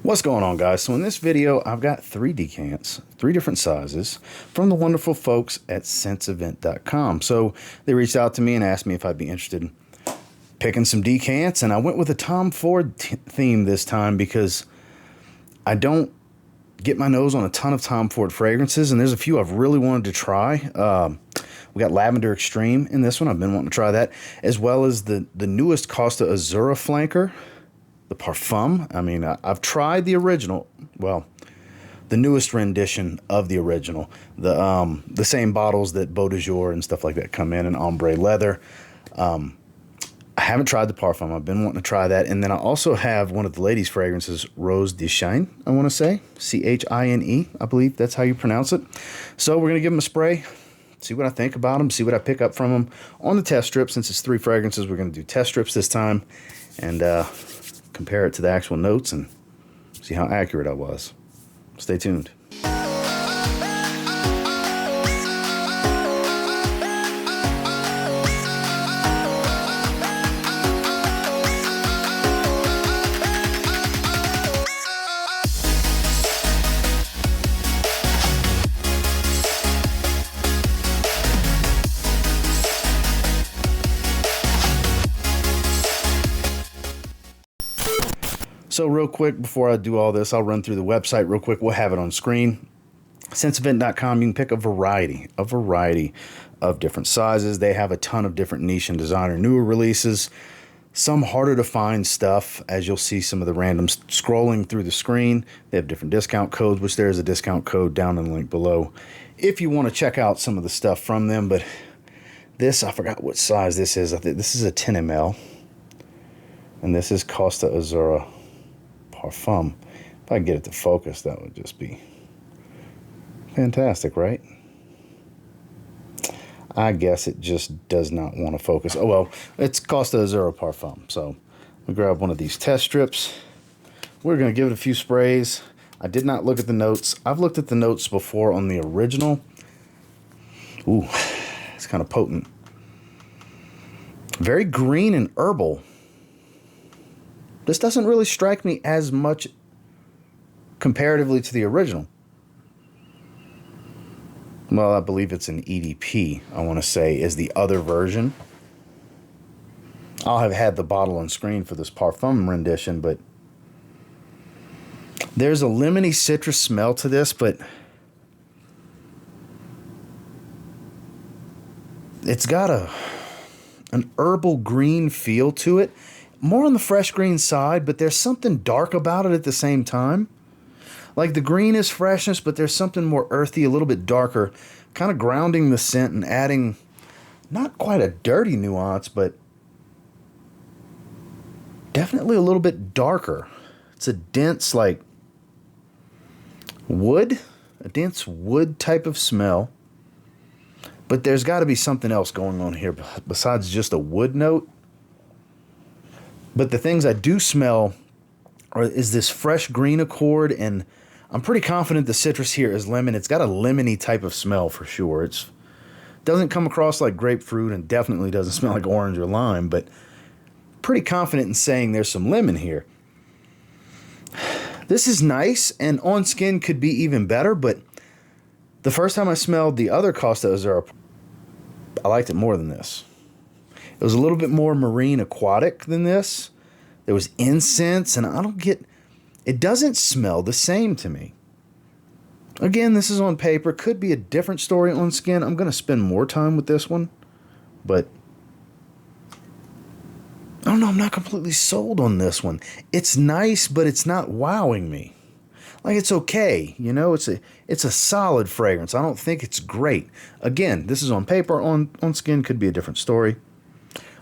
What's going on, guys? So in this video, I've got 3 decants, 3 different sizes from the wonderful folks at SenseEvent.com. So they reached out to me and asked me if I'd be interested in picking some decants, and I went with a Tom Ford theme this time because I don't get my nose on a ton of Tom Ford fragrances, and there's a few I've really wanted to try. We got Lavender Extreme in this one. I've been wanting to try that, as well as the newest Costa Azzurra flanker, the Parfum. I mean, I've tried the original, well, the newest rendition of the original. The same bottles that Beau de Jour and stuff like that come in ombre leather. I haven't tried the Parfum. I've been wanting to try that. And then I also have one of the ladies' fragrances, Rose de Chine, I want to say. C-H-I-N-E, I believe that's how you pronounce it. So we're going to give them a spray, see what I think about them, see what I pick up from them on the test strip. Since it's 3 fragrances, we're going to do test strips this time and compare it to the actual notes and see how accurate I was. Stay tuned. So real quick, before I do all this, I'll run through the website real quick. We'll have it on screen. SenseEvent.com, you can pick a variety of different sizes. They have a ton of different niche and designer newer releases. Some harder to find stuff, as you'll see some of the randoms scrolling through the screen. They have different discount codes, which there is a discount code down in the link below if you want to check out some of the stuff from them. But this, I forgot what size this is. I think this is a 10 ml. And this is Costa Azzurra Parfum. If I can get it to focus, that would just be fantastic, right? I guess it just does not want to focus. Oh well, it's Costa Azzurra Parfum. So we'll grab one of these test strips. We're going to give it a few sprays. I did not look at the notes. I've looked at the notes before on the original. Ooh, it's kind of potent. Very green and herbal. This doesn't really strike me as much comparatively to the original. Well, I believe it's an EDP, I want to say, is the other version. I'll have had the bottle on screen for this Parfum rendition, but there's a lemony citrus smell to this, but it's got an herbal green feel to it. More on the fresh green side, but there's something dark about it at the same time. Like the green is freshness, but there's something more earthy, a little bit darker, kind of grounding the scent and adding not quite a dirty nuance, but definitely a little bit darker. It's a dense, like wood, a dense wood type of smell. But there's got to be something else going on here besides just a wood note. But the things I do smell is this fresh green accord, and I'm pretty confident the citrus here is lemon. It's got a lemony type of smell for sure. It doesn't come across like grapefruit and definitely doesn't smell like orange or lime, but pretty confident in saying there's some lemon here. This is nice, and on skin could be even better, but the first time I smelled the other Costa Azzurra, I liked it more than this. It was a little bit more marine aquatic than this. There was incense, and it doesn't smell the same to me. Again, this is on paper. Could be a different story on skin. I'm going to spend more time with this one, but I don't know. I'm not completely sold on this one. It's nice, but it's not wowing me. Like, it's okay, you know, it's a solid fragrance. I don't think it's great. Again, this is on paper. On skin could be a different story.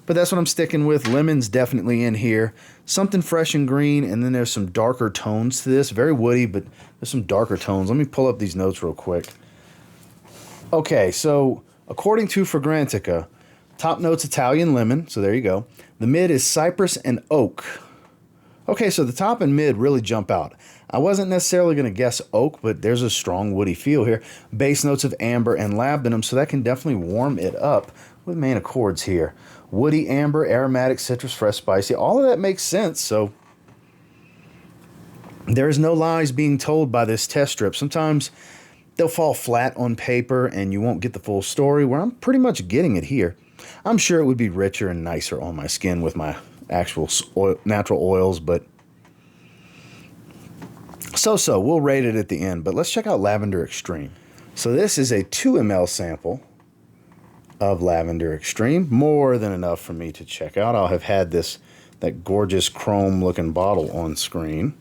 But that's what I'm sticking with. Lemon's definitely in here. Something fresh and green, and then there's some darker tones to this. Very woody, but there's some darker tones. Let me pull up these notes real quick. Okay, so according to Fragrantica, top note's Italian lemon, so there you go. The mid is cypress and oak. Okay, so the top and mid really jump out. I wasn't necessarily going to guess oak, but there's a strong woody feel here. Base notes of amber and labdanum, so that can definitely warm it up with main accords here. Woody, amber, aromatic, citrus, fresh, spicy. All of that makes sense, so There's no lies being told by this test strip. Sometimes they'll fall flat on paper and you won't get the full story, where I'm pretty much getting it here. I'm sure it would be richer and nicer on my skin with my actual natural oils, but so. We'll rate it at the end, but let's check out Lavender Extreme. So this is a 2 ml sample of Lavender Extreme. More than enough for me to check out. I'll have had that gorgeous chrome looking bottle on screen.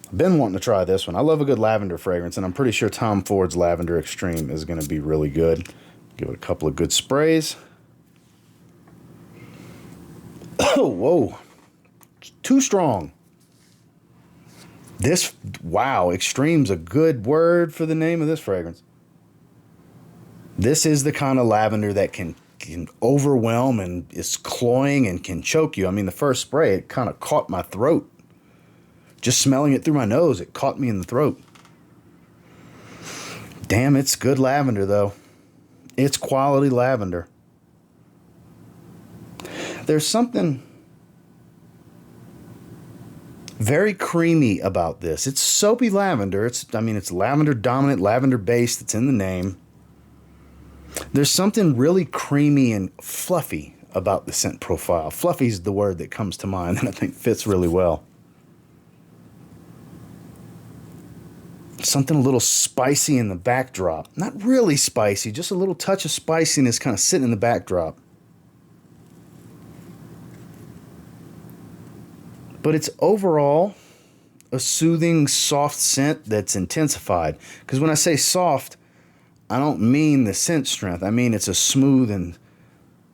I've been wanting to try this one. I love a good lavender fragrance, and I'm pretty sure Tom Ford's Lavender Extreme is going to be really good. Give it a couple of good sprays. Oh, whoa. Too strong. Wow, Extreme's a good word for the name of this fragrance. This is the kind of lavender that can overwhelm and is cloying and can choke you. I mean, the first spray, it kind of caught my throat. Just smelling it through my nose, it caught me in the throat. Damn, it's good lavender, though. It's quality lavender. There's something very creamy about this. It's soapy lavender. It's lavender dominant, lavender based. It's in the name. There's something really creamy and fluffy about the scent profile. Fluffy is the word that comes to mind and I think fits really well. Something a little spicy in the backdrop. Not really spicy, just a little touch of spiciness kind of sitting in the backdrop. But it's overall a soothing, soft scent that's intensified. Because when I say soft, I don't mean the scent strength. I mean it's a smooth and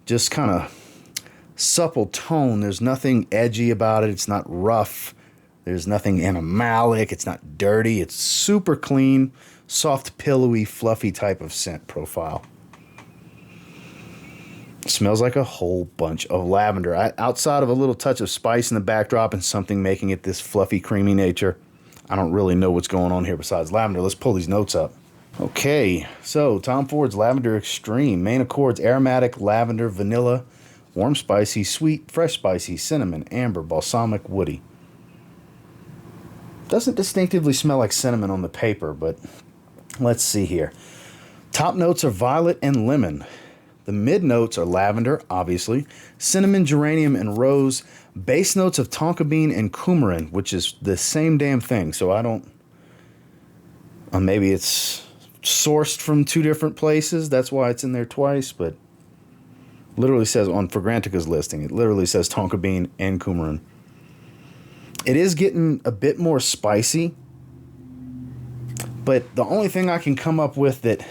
just kind of supple tone. There's nothing edgy about it. It's not rough. There's nothing animalic. It's not dirty. It's super clean, soft, pillowy, fluffy type of scent profile. It smells like a whole bunch of lavender. Outside of a little touch of spice in the backdrop and something making it this fluffy, creamy nature, I don't really know what's going on here besides lavender. Let's pull these notes up. Okay, so Tom Ford's Lavender Extreme. Main accords: aromatic, lavender, vanilla, warm spicy, sweet, fresh spicy, cinnamon, amber, balsamic, woody. Doesn't distinctively smell like cinnamon on the paper, but let's see here. Top notes are violet and lemon. The mid notes are lavender, obviously, cinnamon, geranium, and rose. Base notes of tonka bean and coumarin, which is the same damn thing. So I don't... maybe it's sourced from 2 different places. That's why it's in there twice, but literally says on Fragrantica's listing, it literally says tonka bean and coumarin. It is getting a bit more spicy, but the only thing I can come up with that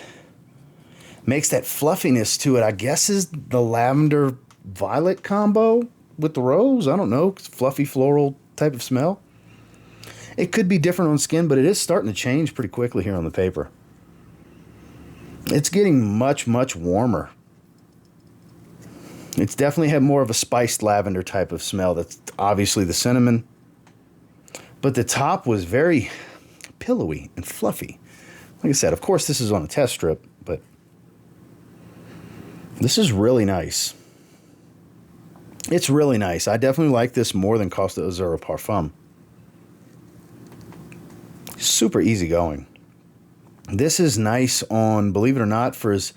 makes that fluffiness to it, I guess, is the lavender violet combo with the rose. I don't know. It's fluffy floral type of smell. It could be different on skin, but it is starting to change pretty quickly here on the paper. It's getting much, much warmer. It's definitely had more of a spiced lavender type of smell. That's obviously the cinnamon. But the top was very pillowy and fluffy. Like I said, of course, this is on a test strip, but this is really nice. It's really nice. I definitely like this more than Costa Azzurra Parfum. Super easygoing. This is nice on, believe it or not, for as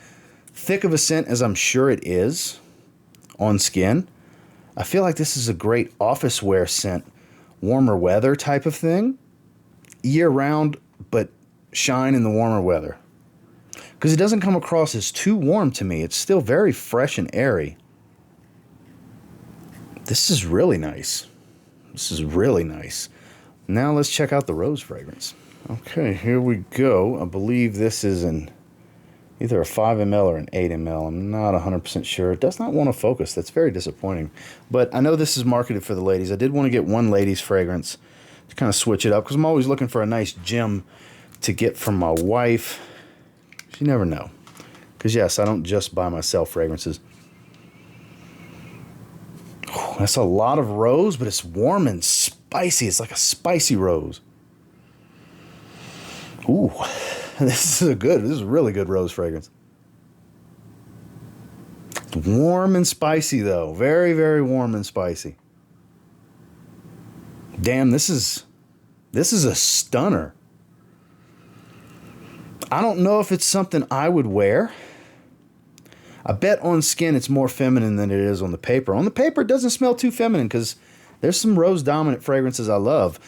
thick of a scent as I'm sure it is on skin. I feel like this is a great office wear scent. Warmer weather type of thing. Year round, but shine in the warmer weather. Because it doesn't come across as too warm to me. It's still very fresh and airy. This is really nice. This is really nice. Now let's check out the rose fragrance. Okay, here we go. I believe this is either a 5 ml or an 8 ml. I'm not 100% sure. It does not want to focus. That's very disappointing. But I know this is marketed for the ladies. I did want to get one ladies fragrance to kind of switch it up because I'm always looking for a nice gem to get from my wife. You never know. Because yes, I don't just buy myself fragrances. That's a lot of rose, but it's warm and spicy. It's like a spicy rose. Ooh, this is a really good rose fragrance. Warm and spicy though. Very, very warm and spicy. Damn, this is This is a stunner. I don't know if it's something I would wear. I bet on skin it's more feminine than it is on the paper. On the paper, it doesn't smell too feminine because there's some rose-dominant fragrances I love.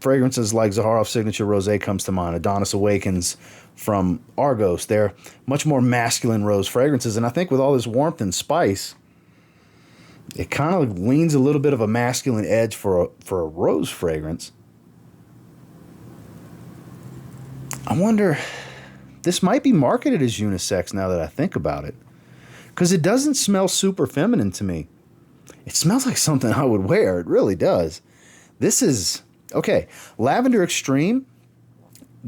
Fragrances like Zaharoff Signature Rosé comes to mind. Adonis Awakens from Argos. They're much more masculine rose fragrances. And I think with all this warmth and spice, it kind of leans a little bit of a masculine edge for a rose fragrance. I wonder, this might be marketed as unisex now that I think about it, because it doesn't smell super feminine to me. It smells like something I would wear. It really does. This is, okay, Lavender Extreme,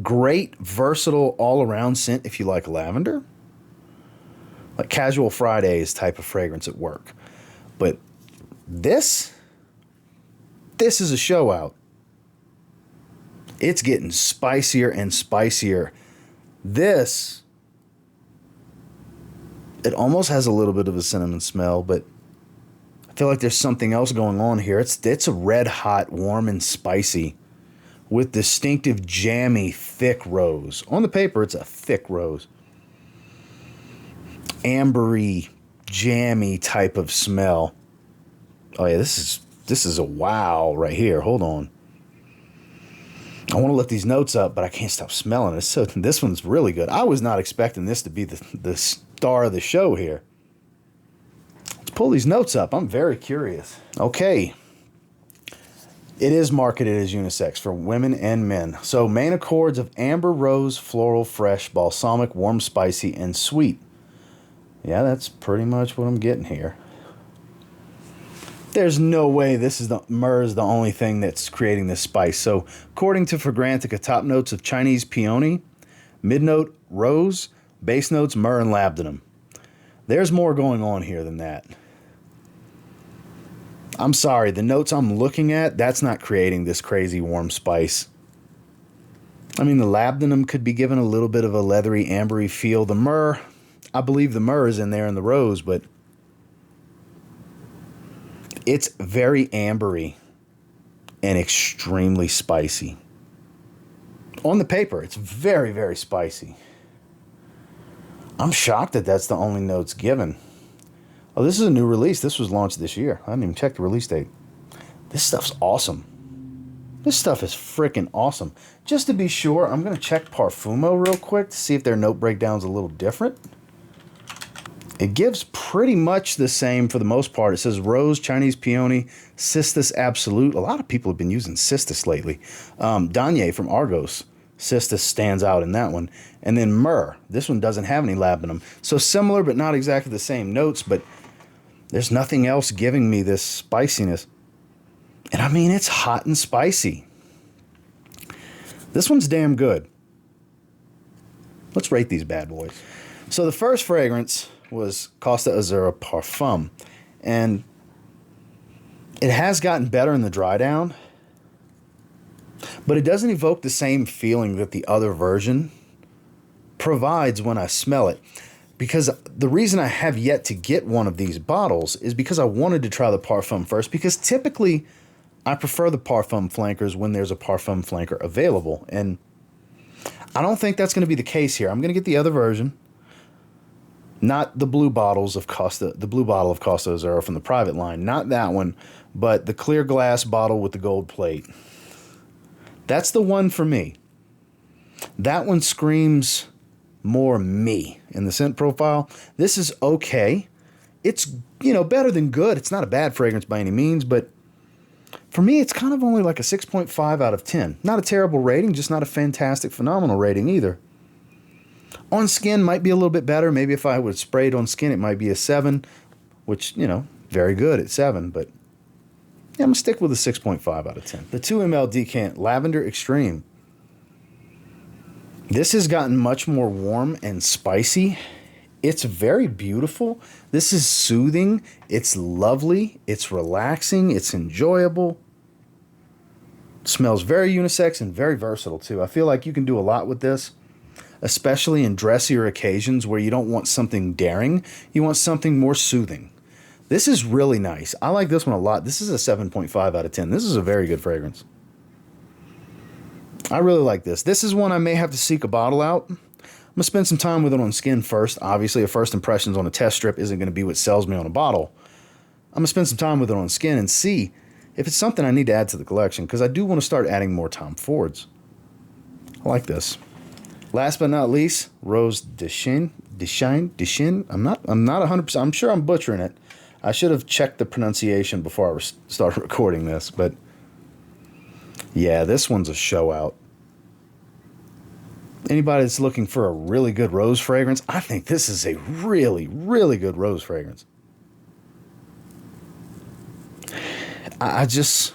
great, versatile, all-around scent if you like lavender. Like Casual Fridays type of fragrance at work. But this is a show out. It's getting spicier and spicier. This, it almost has a little bit of a cinnamon smell, but I feel like there's something else going on here. It's a red hot, warm and spicy with distinctive jammy, thick rose. On the paper, it's a thick rose. Ambery, jammy type of smell. Oh yeah, this is a wow right here. Hold on. I want to lift these notes up, but I can't stop smelling it. So this one's really good. I was not expecting this to be the star of the show here. Let's pull these notes up. I'm very curious. Okay. It is marketed as unisex for women and men. So main accords of amber, rose, floral, fresh, balsamic, warm, spicy, and sweet. Yeah, that's pretty much what I'm getting here. There's no way myrrh is the only thing that's creating this spice. So according to Fragrantica, top notes of Chinese peony, mid note rose, base notes myrrh and labdanum. There's more going on here than that. I'm sorry, the notes I'm looking at, that's not creating this crazy warm spice. I mean, the labdanum could be given a little bit of a leathery, ambery feel. The myrrh, I believe the myrrh is in there in the rose, but it's very ambery and extremely spicy. On the paper, it's very, very spicy. I'm shocked that that's the only notes given. Oh, this is a new release. This was launched this year. I didn't even check the release date. This stuff's awesome. This stuff is freaking awesome. Just to be sure, I'm going to check Parfumo real quick to see if their note breakdown's a little different. It gives pretty much the same for the most part. It says rose, Chinese peony, cistus absolute. A lot of people have been using cistus lately. Danye from Argos. Cistus stands out in that one. And then myrrh. This one doesn't have any labdanum. So similar, but not exactly the same notes. But there's nothing else giving me this spiciness. And I mean, it's hot and spicy. This one's damn good. Let's rate these bad boys. So the first fragrance was Costa Azzurra Parfum. And it has gotten better in the dry down, but it doesn't evoke the same feeling that the other version provides when I smell it. Because the reason I have yet to get one of these bottles is because I wanted to try the Parfum first, because typically I prefer the Parfum flankers when there's a Parfum flanker available. And I don't think that's going to be the case here. I'm going to get the other version. Not the blue bottles of the blue bottle of Costa Azzurra from the private line. Not that one, but the clear glass bottle with the gold plate. That's the one for me. That one screams more me in the scent profile. This is okay. It's, better than good. It's not a bad fragrance by any means, but for me, it's kind of only like a 6.5 out of 10. Not a terrible rating, just not a fantastic, phenomenal rating either. On skin might be a little bit better. Maybe if I would spray it on skin, it might be a 7, which, very good at 7. But yeah, I'm going to stick with a 6.5 out of 10. The 2 ml Decant Lavender Extreme. This has gotten much more warm and spicy. It's very beautiful. This is soothing. It's lovely. It's relaxing. It's enjoyable. It smells very unisex and very versatile too. I feel like you can do a lot with this, especially in dressier occasions where you don't want something daring. You want something more soothing. This is really nice. I like this one a lot. This is a 7.5 out of 10. This is a very good fragrance. I really like this. This is one I may have to seek a bottle out. I'm going to spend some time with it on skin first. Obviously, a first impressions on a test strip isn't going to be what sells me on a bottle. I'm going to spend some time with it on skin and see if it's something I need to add to the collection, because I do want to start adding more Tom Fords. I like this. Last but not least, Rose de Chine. I'm not 100%. I'm sure I'm butchering it. I should have checked the pronunciation before I started recording this, but yeah, this one's a show out. Anybody that's looking for a really good rose fragrance, I think this is a really, really good rose fragrance. The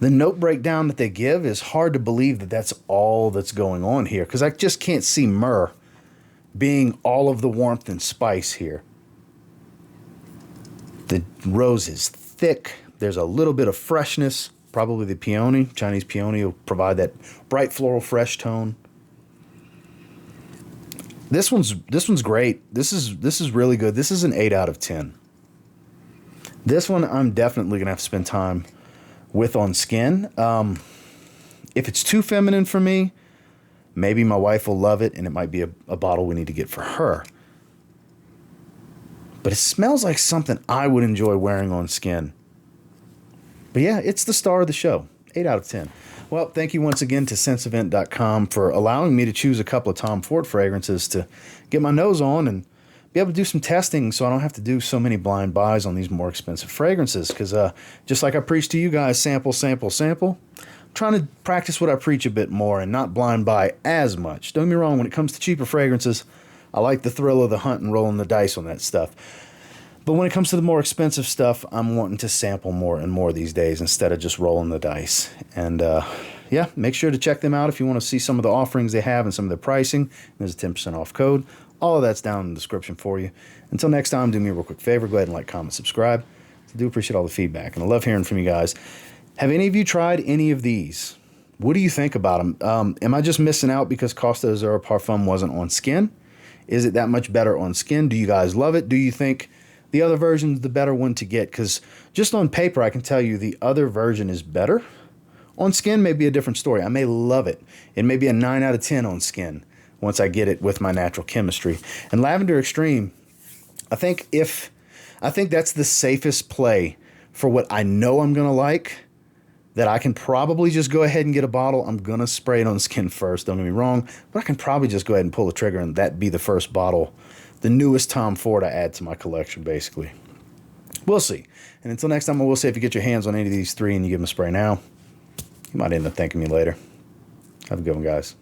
note breakdown that they give is hard to believe that that's all that's going on here, because I just can't see myrrh being all of the warmth and spice here. The rose is thick. There's a little bit of freshness. Probably the peony, Chinese peony, will provide that bright floral fresh tone. This one's great. This is really good. This is an 8 out of 10. This one I'm definitely gonna have to spend time with on skin. If it's too feminine for me, maybe my wife will love it, and it might be a bottle we need to get for her. But it smells like something I would enjoy wearing on skin. But yeah, it's the star of the show. 8 out of 10. Well, thank you once again to SenseEvent.com for allowing me to choose a couple of Tom Ford fragrances to get my nose on and be able to do some testing, so I don't have to do so many blind buys on these more expensive fragrances. Because just like I preach to you guys, sample, sample, sample. I'm trying to practice what I preach a bit more and not blind buy as much. Don't get me wrong, when it comes to cheaper fragrances, I like the thrill of the hunt and rolling the dice on that stuff. But when it comes to the more expensive stuff, I'm wanting to sample more and more these days instead of just rolling the dice. And yeah, make sure to check them out if you want to see some of the offerings they have and some of their pricing. There's a 10% off code. All of that's down in the description for you. Until next time, do me a real quick favor. Go ahead and like, comment, subscribe. I do appreciate all the feedback, and I love hearing from you guys. Have any of you tried any of these? What do you think about them? Am I just missing out because Costa Azzurra Parfum wasn't on skin? Is it that much better on skin? Do you guys love it? Do you think the other version is the better one to get? Because just on paper, I can tell you the other version is better. On skin may be a different story. I may love it. It may be a 9 out of 10 on skin once I get it with my natural chemistry. And Lavender Extreme, I think that's the safest play for what I know I'm going to like, that I can probably just go ahead and get a bottle. I'm going to spray it on skin first, don't get me wrong, but I can probably just go ahead and pull the trigger and that be the first bottle, the newest Tom Ford I add to my collection, basically. We'll see. And until next time, I will say, if you get your hands on any of these three and you give them a spray now, you might end up thanking me later. Have a good one, guys.